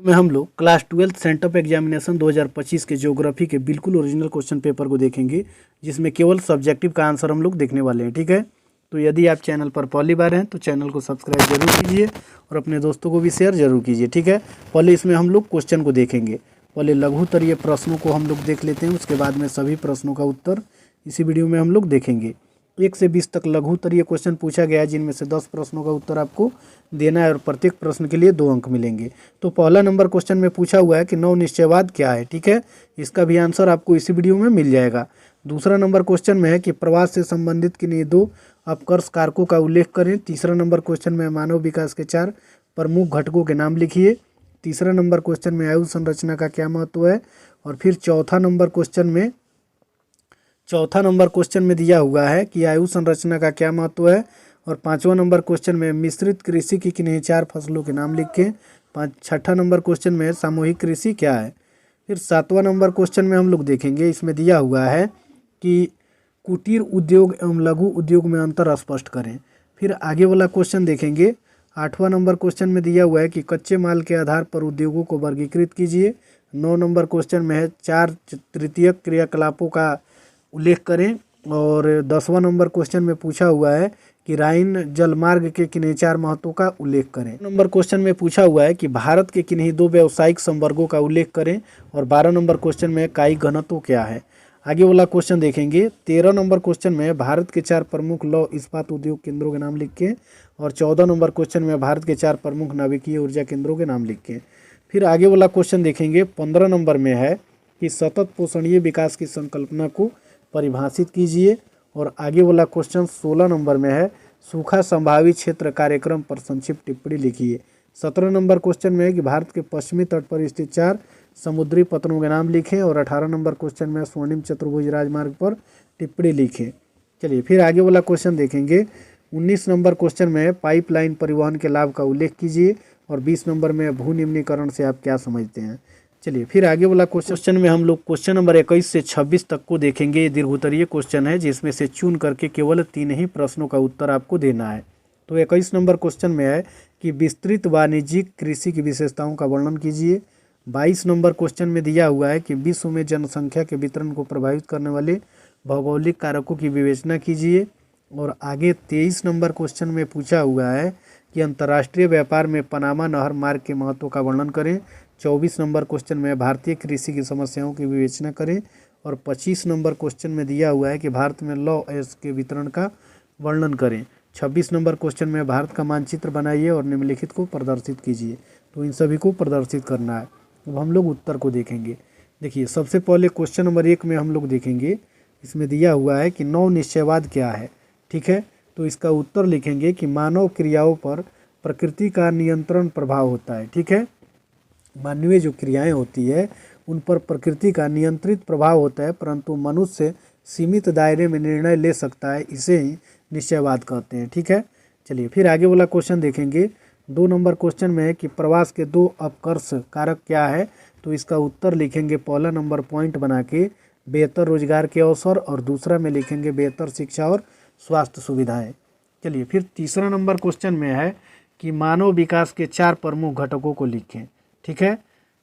में हम लोग क्लास 12 सेंटअप एग्जामिनेशन 2025 के ज्योग्राफी के बिल्कुल ओरिजिनल क्वेश्चन पेपर को देखेंगे, जिसमें केवल सब्जेक्टिव का आंसर हम लोग देखने वाले हैं। ठीक है, तो यदि आप चैनल पर पहली बार हैं तो चैनल को सब्सक्राइब जरूर कीजिए और अपने दोस्तों को भी शेयर जरूर कीजिए। ठीक है, पहले इसमें हम लोग क्वेश्चन को देखेंगे। पहले लघुत्तरीय प्रश्नों को हम लोग देख लेते हैं, उसके बाद में सभी प्रश्नों का उत्तर इसी वीडियो में हम लोग देखेंगे। 1 से 20 तक लघुत्तरीय क्वेश्चन पूछा गया है, जिनमें से 10 प्रश्नों का उत्तर आपको देना है और प्रत्येक प्रश्न के लिए 2 अंक मिलेंगे। तो पहला नंबर क्वेश्चन में पूछा हुआ है कि नव निश्चयवाद क्या है। ठीक है, इसका भी आंसर आपको इसी वीडियो में मिल जाएगा। दूसरा नंबर क्वेश्चन में है कि प्रवास से संबंधित किन्हीं 2 अपकर्ष कारकों का उल्लेख करें। तीसरा नंबर क्वेश्चन में मानव विकास के 4 प्रमुख घटकों के नाम लिखिए। तीसरा नंबर क्वेश्चन में आयु संरचना का क्या महत्व है। और फिर चौथा नंबर क्वेश्चन में दिया हुआ है कि आयु संरचना का क्या महत्व है। और 5वां नंबर क्वेश्चन में मिश्रित कृषि की किन्हीं 4 फसलों के नाम लिखें। 6ठा नंबर क्वेश्चन में सामूहिक कृषि क्या है। फिर 7वां नंबर क्वेश्चन में हम लोग देखेंगे, इसमें दिया हुआ है कि कुटीर उद्योग एवं लघु उद्योग में अंतर स्पष्ट करें। फिर आगे वाला क्वेश्चन देखेंगे। 8वां नंबर क्वेश्चन में दिया हुआ है कि कच्चे माल के आधार पर उद्योगों को वर्गीकृत कीजिए। 9 नंबर क्वेश्चन में है 4 तृतीयक क्रियाकलापों का उल्लेख करें। और 10वां नंबर क्वेश्चन में पूछा हुआ है कि राइन जलमार्ग के किन्हीं 4 महत्वों का उल्लेख करें। नंबर क्वेश्चन में पूछा हुआ है कि भारत के किन्हीं 2 व्यावसायिक संवर्गों का उल्लेख करें। और 12 नंबर क्वेश्चन में कायिक घनत्व क्या है। आगे वाला क्वेश्चन देखेंगे। 13 नंबर क्वेश्चन में भारत के 4 प्रमुख लौह इस्पात उद्योग केंद्रों के नाम लिख के। और 14 नंबर क्वेश्चन में भारत के 4 प्रमुख नाभिकीय ऊर्जा केंद्रों के नाम लिख के। फिर आगे वाला क्वेश्चन देखेंगे। 15 नंबर में है कि सतत पोषणीय विकास की संकल्पना को परिभाषित कीजिए। और आगे वाला क्वेश्चन 16 नंबर में है सूखा संभावित क्षेत्र कार्यक्रम पर संक्षिप्त टिप्पणी लिखिए। 17 नंबर क्वेश्चन में है कि भारत के पश्चिमी तट पर स्थित 4 समुद्री पत्तनों के नाम लिखें। और 18 नंबर क्वेश्चन में स्वर्णिम चतुर्भुज राजमार्ग पर टिप्पणी लिखें। चलिए फिर आगे वाला क्वेश्चन देखेंगे। 19 नंबर क्वेश्चन में पाइपलाइन परिवहन के लाभ का उल्लेख कीजिए। और 20 नंबर में भू निम्नीकरण से आप क्या समझते हैं। चलिए फिर आगे वाला क्वेश्चन में हम लोग क्वेश्चन नंबर 21 से 26 तक को देखेंगे। ये दीर्घोत्तरीय क्वेश्चन है, जिसमें से चुन करके केवल 3 ही प्रश्नों का उत्तर आपको देना है। तो 21 नंबर क्वेश्चन में है कि विस्तृत वाणिज्यिक कृषि की विशेषताओं का वर्णन कीजिए। 22 नंबर क्वेश्चन में दिया हुआ है कि विश्व में जनसंख्या के वितरण को प्रभावित करने वाले भौगोलिक कारकों की विवेचना कीजिए। और आगे 23 नंबर क्वेश्चन में पूछा हुआ है कि अंतर्राष्ट्रीय व्यापार में पनामा नहर मार्ग के महत्व का वर्णन करें। 24 नंबर क्वेश्चन में भारतीय कृषि की समस्याओं की विवेचना करें। और 25 नंबर क्वेश्चन में दिया हुआ है कि भारत में लौ एस के वितरण का वर्णन करें। 26 नंबर क्वेश्चन में भारत का मानचित्र बनाइए और निम्नलिखित को प्रदर्शित कीजिए। तो इन सभी को प्रदर्शित करना है। अब हम लोग उत्तर को देखेंगे। देखिए, सबसे पहले क्वेश्चन नंबर 1 में हम लोग देखेंगे, इसमें दिया हुआ है कि नव निश्चयवाद क्या है। ठीक है, तो इसका उत्तर लिखेंगे कि मानव क्रियाओं पर प्रकृति का नियंत्रण प्रभाव होता है। ठीक है, मानवीय जो क्रियाएं होती है उन पर प्रकृति का नियंत्रित प्रभाव होता है, परंतु मनुष्य सीमित दायरे में निर्णय ले सकता है। इसे ही निश्चयवाद कहते हैं। ठीक है, चलिए फिर आगे वाला क्वेश्चन देखेंगे। 2 नंबर क्वेश्चन में है कि प्रवास के 2 अपकर्ष कारक क्या है। तो इसका उत्तर लिखेंगे पहला नंबर पॉइंट बना के बेहतर रोजगार के अवसर, और दूसरा में लिखेंगे बेहतर शिक्षा और स्वास्थ्य सुविधाएं। चलिए फिर तीसरा नंबर क्वेश्चन में है कि मानव विकास के 4 प्रमुख घटकों को लिखें। ठीक है,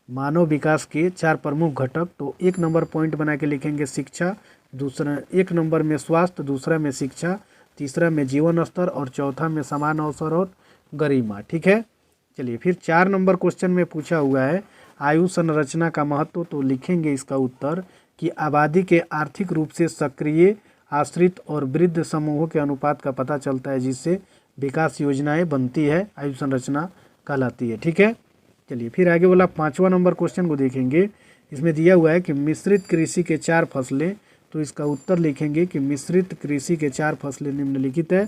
मानव विकास के 4 प्रमुख घटक। तो 1 नंबर पॉइंट बना के लिखेंगे शिक्षा, दूसरा 1 नंबर में स्वास्थ्य, दूसरा में शिक्षा, तीसरा में जीवन स्तर, और चौथा में समान अवसर और गरिमा। ठीक है, चलिए फिर 4 नंबर क्वेश्चन में पूछा हुआ है आयु संरचना का महत्व। तो लिखेंगे इसका उत्तर कि आबादी के आर्थिक रूप से सक्रिय, आश्रित और वृद्ध समूहों के अनुपात का पता चलता है, जिससे विकास योजनाएं बनती है, आयु संरचना कहलाती है। ठीक है, चलिए फिर आगे वाला 5वां नंबर क्वेश्चन को देखेंगे। इसमें दिया हुआ है कि मिश्रित कृषि के 4 फसलें। तो इसका उत्तर लिखेंगे कि मिश्रित कृषि के 4 फसलें निम्नलिखित है।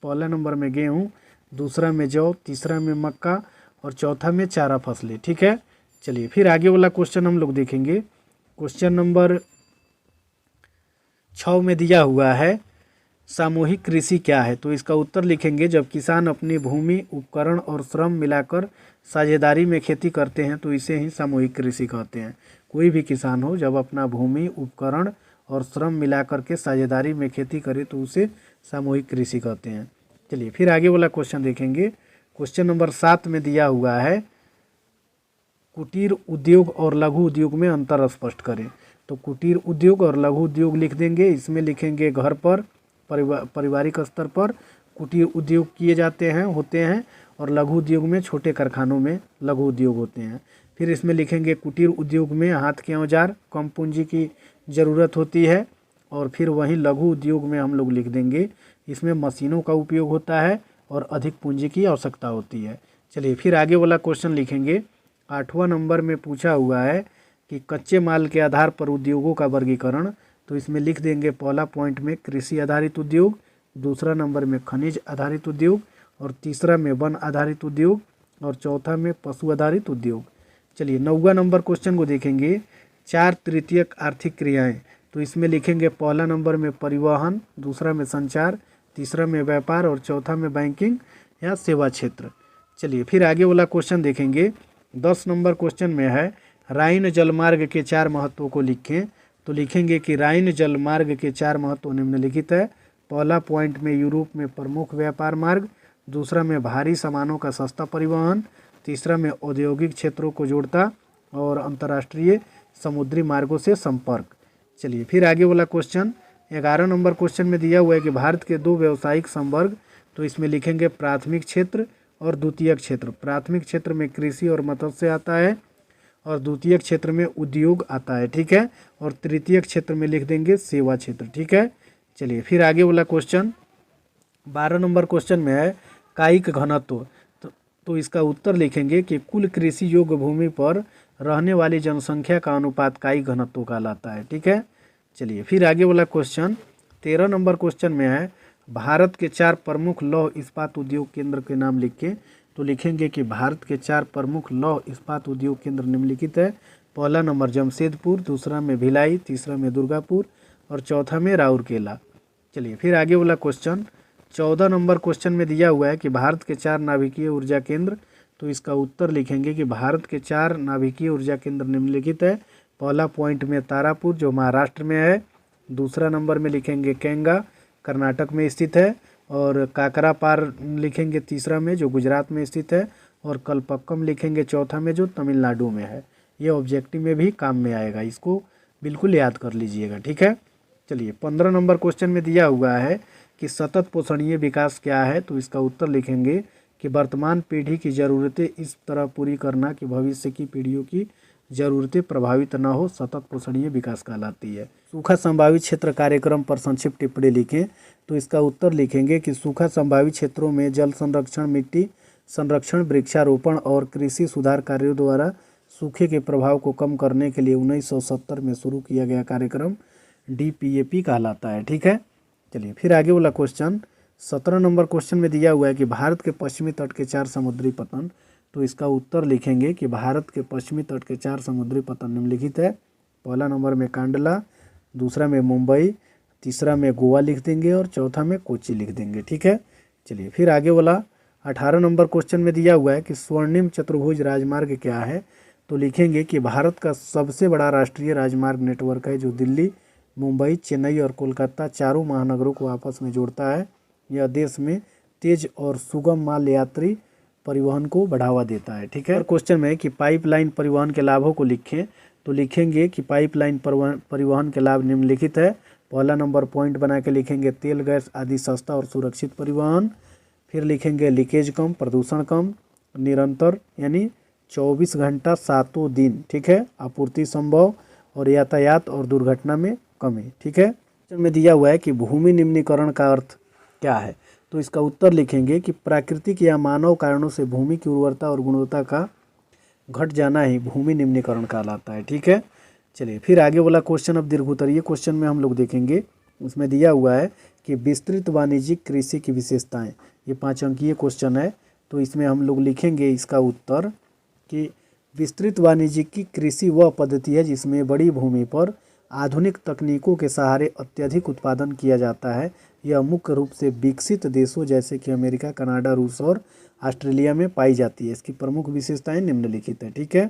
पहला नंबर में गेहूँ, दूसरा में जौ, तीसरा में मक्का, और चौथा में चारा फसलें। ठीक है, चलिए फिर आगे वाला क्वेश्चन हम लोग देखेंगे। क्वेश्चन नंबर 6 में दिया हुआ है सामूहिक कृषि क्या है। तो इसका उत्तर लिखेंगे जब किसान अपनी भूमि, उपकरण और श्रम मिलाकर साझेदारी में खेती करते हैं तो इसे ही सामूहिक कृषि कहते हैं। कोई भी किसान हो जब अपना भूमि, उपकरण और श्रम मिलाकर के साझेदारी में खेती करे तो उसे सामूहिक कृषि कहते हैं। चलिए फिर आगे वाला क्वेश्चन देखेंगे। क्वेश्चन नंबर 7 में दिया हुआ है कुटीर उद्योग और लघु उद्योग में अंतर स्पष्ट करें। तो कुटीर उद्योग और लघु उद्योग लिख देंगे, इसमें लिखेंगे घर पर पारिवारिक स्तर पर कुटीर उद्योग किए जाते हैं होते हैं, और लघु उद्योग में छोटे कारखानों में लघु उद्योग होते हैं। फिर इसमें लिखेंगे कुटीर उद्योग में हाथ के औजार कम पूंजी की ज़रूरत होती है, और फिर वहीं लघु उद्योग में हम लोग लिख देंगे इसमें मशीनों का उपयोग होता है और अधिक पूंजी की आवश्यकता होती है। चलिए फिर आगे वाला क्वेश्चन लिखेंगे। 8वां नंबर में पूछा हुआ है कि कच्चे माल के आधार पर उद्योगों का वर्गीकरण। तो इसमें लिख देंगे पहला पॉइंट में कृषि आधारित उद्योग, दूसरा नंबर में खनिज आधारित उद्योग, और तीसरा में वन आधारित उद्योग, और चौथा में पशु आधारित उद्योग। चलिए 9वां नंबर क्वेश्चन को देखेंगे। 4 तृतीयक आर्थिक क्रियाएं। तो इसमें लिखेंगे पहला नंबर में परिवहन, दूसरा में संचार, तीसरा में व्यापार, और चौथा में बैंकिंग या सेवा क्षेत्र। चलिए फिर आगे वाला क्वेश्चन देखेंगे। 10 नंबर क्वेश्चन में है राइन जलमार्ग के 4 महत्वों को लिखें। तो लिखेंगे कि राइन जलमार्ग के 4 महत्व निम्नलिखित है। पहला पॉइंट में यूरोप में प्रमुख व्यापार मार्ग, दूसरा में भारी सामानों का सस्ता परिवहन, तीसरा में औद्योगिक क्षेत्रों को जोड़ता, और अंतर्राष्ट्रीय समुद्री मार्गों से संपर्क। चलिए फिर आगे वाला क्वेश्चन 11 नंबर क्वेश्चन में दिया हुआ है कि भारत के 2 व्यावसायिक संवर्ग। तो इसमें लिखेंगे प्राथमिक क्षेत्र और द्वितीयक क्षेत्र। प्राथमिक क्षेत्र में कृषि और मत्स्य आता है, और द्वितीयक क्षेत्र में उद्योग आता है, ठीक है, और तृतीयक क्षेत्र में लिख देंगे सेवा क्षेत्र, ठीक है। चलिए फिर आगे वाला क्वेश्चन 12 नंबर क्वेश्चन में है कायिक घनत्व। तो इसका उत्तर लिखेंगे कि कुल कृषि योग्य भूमि पर रहने वाली जनसंख्या का अनुपात कायिक घनत्व कहलाता है, ठीक है। चलिए फिर आगे वाला क्वेश्चन 13 नंबर क्वेश्चन में है भारत के 4 प्रमुख लौह इस्पात उद्योग केंद्र के नाम लिखें। तो लिखेंगे कि भारत के 4 प्रमुख लौह इस्पात उद्योग केंद्र निम्नलिखित है। पहला नंबर जमशेदपुर, दूसरा में भिलाई, तीसरा में दुर्गापुर, और चौथा में राउरकेला। चलिए फिर आगे वाला क्वेश्चन 14 नंबर क्वेश्चन में दिया हुआ है कि भारत के 4 नाभिकीय ऊर्जा केंद्र। तो इसका उत्तर लिखेंगे कि भारत के 4 नाभिकीय ऊर्जा केंद्र निम्नलिखित है। पहला पॉइंट में तारापुर जो महाराष्ट्र में है, दूसरा नंबर में लिखेंगे केंगा कर्नाटक में स्थित है, और काकरापार लिखेंगे तीसरा में जो गुजरात में स्थित है, और कलपक्कम लिखेंगे चौथा में जो तमिलनाडु में है। ये ऑब्जेक्टिव में भी काम में आएगा, इसको बिल्कुल याद कर लीजिएगा, ठीक है। चलिए 15 नंबर क्वेश्चन में दिया हुआ है कि सतत पोषणीय विकास क्या है। तो इसका उत्तर लिखेंगे कि वर्तमान पीढ़ी की ज़रूरतें इस तरह पूरी करना कि भविष्य की पीढ़ियों की ज़रूरतें प्रभावित न हो, सतत पोषणीय विकास कहलाती है। सूखा संभावित क्षेत्र कार्यक्रम पर संक्षिप्त टिप्पणी लिखें। तो इसका उत्तर लिखेंगे कि सूखा संभावित क्षेत्रों में जल संरक्षण, मिट्टी संरक्षण, वृक्षारोपण और कृषि सुधार कार्यों द्वारा सूखे के प्रभाव को कम करने के लिए 1970 में शुरू किया गया कार्यक्रम DPAP कहलाता है, ठीक है। चलिए फिर आगे वाला क्वेश्चन 17 नंबर क्वेश्चन में दिया हुआ है कि भारत के पश्चिमी तट के 4 समुद्री पतन। तो इसका उत्तर लिखेंगे कि भारत के पश्चिमी तट के 4 समुद्री पतन निम्नलिखित है। पहला नंबर में कांडला, दूसरा में मुंबई, तीसरा में गोवा लिख देंगे, और चौथा में कोच्चि लिख देंगे, ठीक है। चलिए फिर आगे वाला 18 नंबर क्वेश्चन में दिया हुआ है कि स्वर्णिम चतुर्भुज राजमार्ग क्या है। तो लिखेंगे कि भारत का सबसे बड़ा राष्ट्रीय राजमार्ग नेटवर्क है जो दिल्ली, मुंबई, चेन्नई और कोलकाता चारों महानगरों को आपस में जोड़ता है। यह देश में तेज और सुगम माल यात्री परिवहन को बढ़ावा देता है, ठीक है। और क्वेश्चन में कि पाइपलाइन परिवहन के लाभों को लिखें। तो लिखेंगे कि पाइपलाइन परिवहन के लाभ निम्नलिखित है। पहला नंबर पॉइंट बना के लिखेंगे तेल गैस आदि सस्ता और सुरक्षित परिवहन। फिर लिखेंगे लीकेज कम, प्रदूषण कम, निरंतर यानी 24 घंटा 7 दिन, ठीक है, आपूर्ति संभव, और यातायात और दुर्घटना में कमी, ठीक है। में दिया हुआ है कि भूमि निम्नीकरण का अर्थ क्या है। तो इसका उत्तर लिखेंगे कि प्राकृतिक या मानव कारणों से भूमि की उर्वरता और गुणवत्ता का घट जाना ही भूमि निम्नीकरण कहलाता है, ठीक है। चलिए फिर आगे वाला क्वेश्चन अब दीर्घोत्तरीय क्वेश्चन में हम लोग देखेंगे। उसमें दिया हुआ है कि विस्तृत वाणिज्यिक कृषि की विशेषताएं। ये 5 अंकीय क्वेश्चन है। तो इसमें हम लोग लिखेंगे इसका उत्तर कि विस्तृत वाणिज्यिक कृषि वह पद्धति है जिसमें बड़ी भूमि पर आधुनिक तकनीकों के सहारे अत्यधिक उत्पादन किया जाता है। यह मुख्य रूप से विकसित देशों जैसे कि अमेरिका, कनाडा, रूस और ऑस्ट्रेलिया में पाई जाती है। इसकी प्रमुख विशेषताएं निम्नलिखित है, ठीक है।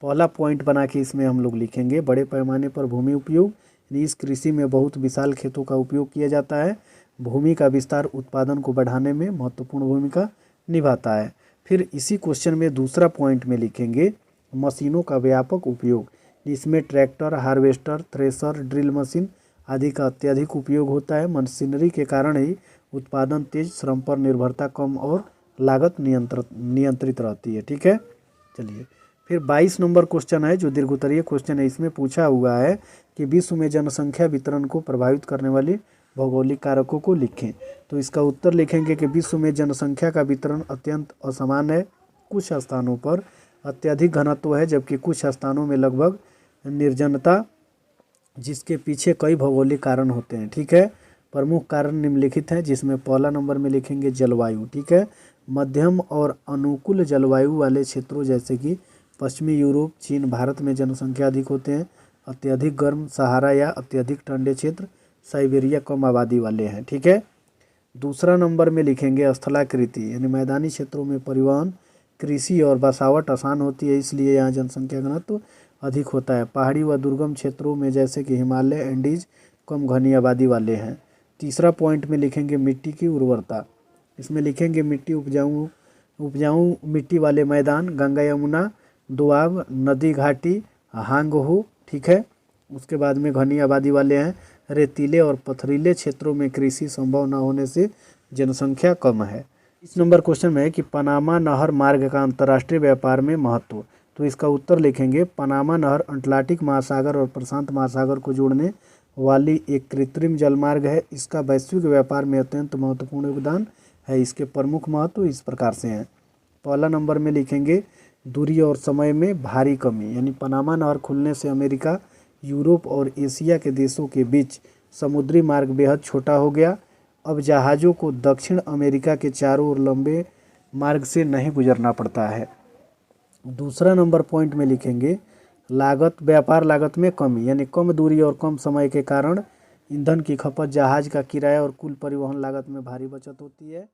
पहला पॉइंट बना के इसमें हम लोग लिखेंगे बड़े पैमाने पर भूमि उपयोग, यानी इस कृषि में बहुत विशाल खेतों का उपयोग किया जाता है। भूमि का विस्तार उत्पादन को बढ़ाने में महत्वपूर्ण भूमिका निभाता है। फिर इसी क्वेश्चन में दूसरा पॉइंट में लिखेंगे मशीनों का व्यापक उपयोग। इसमें tractor, harvester, thresher, drill machine आदि का अत्यधिक उपयोग होता है। मशीनरी के कारण ही उत्पादन तेज, श्रम पर निर्भरता कम और लागत नियंत्रित रहती है। ठीक है, चलिए फिर 22 नंबर क्वेश्चन है जो दीर्घोत्तरीय क्वेश्चन है। इसमें पूछा हुआ है कि विश्व में जनसंख्या वितरण को प्रभावित करने वाली भौगोलिक कारकों को लिखें। तो इसका उत्तर लिखेंगे कि विश्व में जनसंख्या का वितरण अत्यंत असमान है। कुछ स्थानों पर अत्यधिक घनत्व है जबकि कुछ स्थानों में लगभग निर्जनता, जिसके पीछे कई भौगोलिक कारण होते हैं। ठीक है, प्रमुख कारण निम्नलिखित हैं जिसमें पहला नंबर में लिखेंगे जलवायु। ठीक है, मध्यम और अनुकूल जलवायु वाले क्षेत्रों जैसे कि पश्चिमी यूरोप, चीन, भारत में जनसंख्या अधिक होते हैं। अत्यधिक गर्म सहारा या अत्यधिक ठंडे क्षेत्र साइबेरिया कम आबादी वाले हैं। ठीक है, दूसरा नंबर में लिखेंगे स्थलाकृति, यानी मैदानी क्षेत्रों में परिवहन, कृषि और बसावट आसान होती है, इसलिए यहाँ जनसंख्या घनत्व अधिक होता है। पहाड़ी व दुर्गम क्षेत्रों में जैसे कि हिमालय, एंडीज कम घनी आबादी वाले हैं। तीसरा पॉइंट में लिखेंगे मिट्टी की उर्वरता। इसमें लिखेंगे मिट्टी उपजाऊ मिट्टी वाले मैदान, गंगा यमुना, दोआब, नदी घाटी, हांग हो। ठीक है, उसके बाद में घनी आबादी वाले हैं। रेतीले और पथरीले क्षेत्रों में कृषि संभव न होने से जनसंख्या कम है। इस नंबर क्वेश्चन में है कि पनामा नहर मार्ग का अंतर्राष्ट्रीय व्यापार में महत्व। तो इसका उत्तर लिखेंगे पनामा नहर अटलांटिक महासागर और प्रशांत महासागर को जोड़ने वाली एक कृत्रिम जलमार्ग है। इसका वैश्विक व्यापार में अत्यंत महत्वपूर्ण योगदान है। इसके प्रमुख महत्व इस प्रकार से हैं। पहला नंबर में लिखेंगे दूरी और समय में भारी कमी, यानी पनामा नहर खुलने से अमेरिका, यूरोप और एशिया के देशों के बीच समुद्री मार्ग बेहद छोटा हो गया। अब जहाज़ों को दक्षिण अमेरिका के चारों ओर लंबे मार्ग से नहीं गुजरना पड़ता है। दूसरा नंबर पॉइंट में लिखेंगे लागत, व्यापार लागत में कमी, यानी कम दूरी और कम समय के कारण ईंधन की खपत, जहाज़ का किराया और कुल परिवहन लागत में भारी बचत होती है।